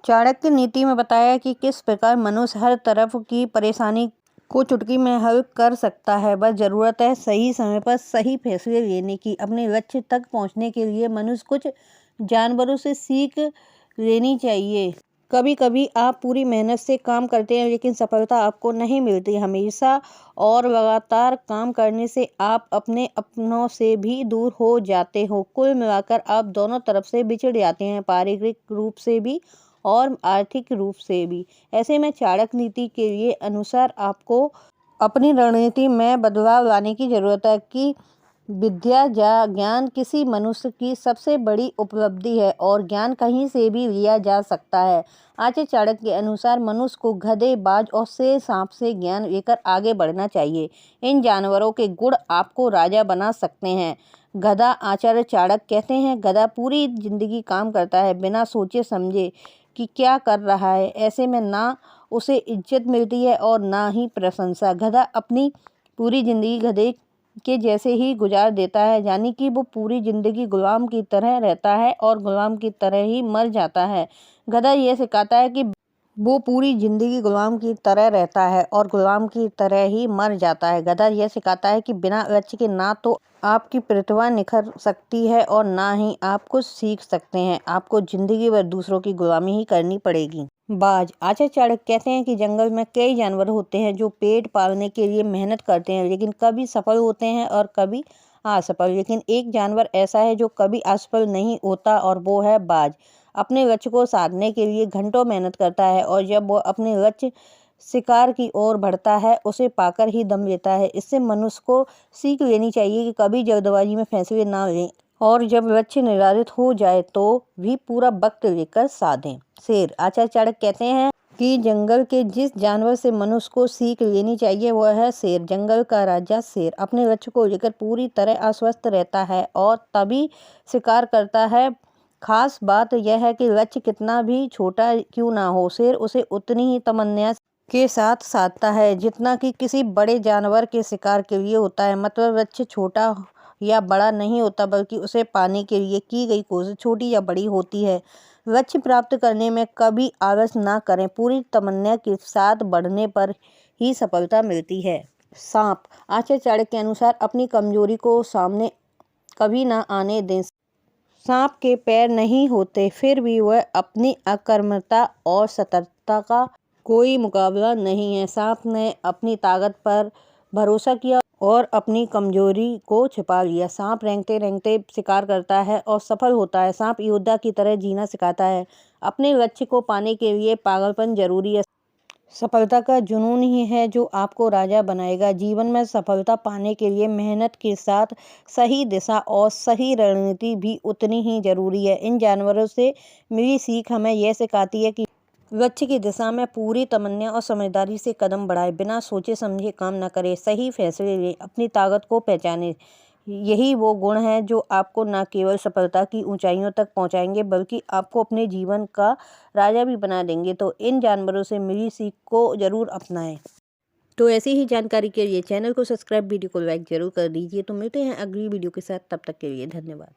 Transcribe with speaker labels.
Speaker 1: चाणक्य नीति में बताया कि किस प्रकार मनुष्य हर तरफ की परेशानी को चुटकी में हल कर सकता है। बस जरूरत है सही समय पर सही फैसले लेने की। अपने लक्ष्य तक पहुंचने के लिए मनुष्य कुछ जानवरों से सीख लेनी चाहिए। कभी कभी आप पूरी मेहनत से काम करते हैं लेकिन सफलता आपको नहीं मिलती। हमेशा और लगातार काम करने से आप अपने अपनों से भी दूर हो जाते हो। कुल मिलाकर आप दोनों तरफ से बिछड़ जाते हैं, पारिवारिक रूप से भी और आर्थिक रूप से भी। ऐसे में चाणक्य नीति के लिए अनुसार आपको अपनी रणनीति में बदलाव लाने की जरूरत है कि विद्या या ज्ञान किसी मनुष्य की सबसे बड़ी उपलब्धि है और ज्ञान कहीं से भी लिया जा सकता है। आचार्य चाणक्य के अनुसार मनुष्य को गधे, बाज और शेर, सांप से ज्ञान लेकर आगे बढ़ना चाहिए। इन जानवरों के गुण आपको राजा बना सकते हैं। गधा, आचार्य चाणक्य कहते हैं, गधा पूरी जिंदगी काम करता है बिना सोचे समझे कि क्या कर रहा है। ऐसे में ना उसे इज्जत मिलती है और ना ही प्रशंसा। गधा अपनी पूरी जिंदगी गधे के जैसे ही गुजार देता है, यानी कि वो पूरी जिंदगी गुलाम की तरह रहता है और गुलाम की तरह ही मर जाता है। गधा ये सिखाता है कि वो पूरी जिंदगी गुलाम की तरह रहता है और गुलाम की तरह ही मर जाता है। गधा यह सिखाता है कि बिना लक्ष्य के ना तो आपकी प्रतिभा निखर सकती है और ना ही आप कुछ सीख सकते हैं। आपको जिंदगी भर दूसरों की गुलामी ही करनी पड़ेगी। बाज, आचार्य चाणक्य कहते हैं कि जंगल में कई जानवर होते हैं जो पेट पालने के लिए मेहनत करते हैं, लेकिन कभी सफल होते हैं और कभी असफल। लेकिन एक जानवर ऐसा है जो कभी असफल नहीं होता और वो है बाज। अपने लक्ष्य को साधने के लिए घंटों मेहनत करता है और जब वो अपने लक्ष्य शिकार की ओर बढ़ता है उसे पाकर ही दम लेता है। इससे मनुष्य को सीख लेनी चाहिए कि कभी जल्दबाजी में फैसले ना लें और जब लक्ष्य निर्धारित हो जाए तो भी पूरा वक्त लेकर साधें। शेर, आचार्य चाणक्य कहते हैं कि जंगल के जिस जानवर से मनुष्य को सीख लेनी चाहिए वह है शेर। जंगल का राजा शेर अपने लक्ष्य को लेकर पूरी तरह आश्वस्त रहता है और तभी शिकार करता है। खास बात यह है कि लक्ष्य कितना भी छोटा क्यों ना हो, शेर उसे उतनी ही तमन्ना के साथ साधता है जितना कि किसी बड़े जानवर के शिकार के लिए होता है। मतलब लक्ष्य छोटा या बड़ा नहीं होता, बल्कि उसे पाने के लिए की गई कोशिश छोटी या बड़ी होती है। लक्ष्य प्राप्त करने में कभी आलस ना करें, पूरी तमन्ना के साथ बढ़ने पर ही सफलता मिलती है। सांप, आचार्य चाणक्य के अनुसार अपनी कमजोरी को सामने कभी ना आने दें। सांप के पैर नहीं होते, फिर भी वह अपनी आक्रामकता और सतर्कता का कोई मुकाबला नहीं है। सांप ने अपनी ताकत पर भरोसा किया और अपनी कमजोरी को छिपा लिया। सांप रेंगते रेंगते शिकार करता है और सफल होता है। सांप योद्धा की तरह जीना सिखाता है। अपने लक्ष्य को पाने के लिए पागलपन जरूरी है। सफलता का जुनून ही है जो आपको राजा बनाएगा। जीवन में सफलता पाने के लिए मेहनत के साथ सही दिशा और सही रणनीति भी उतनी ही जरूरी है। इन जानवरों से मिली सीख हमें यह सिखाती है कि लक्ष्य की दिशा में पूरी तमन्ना और समझदारी से कदम बढ़ाए, बिना सोचे समझे काम न करें, सही फैसले लें, अपनी ताकत को पहचानें। यही वो गुण हैं जो आपको न केवल सफलता की ऊंचाइयों तक पहुंचाएंगे बल्कि आपको अपने जीवन का राजा भी बना देंगे। तो इन जानवरों से मिली सीख को जरूर अपनाएं। तो ऐसी ही जानकारी के लिए चैनल को सब्सक्राइब, वीडियो को लाइक जरूर कर दीजिए। तो मिलते हैं अगली वीडियो के साथ, तब तक के लिए धन्यवाद।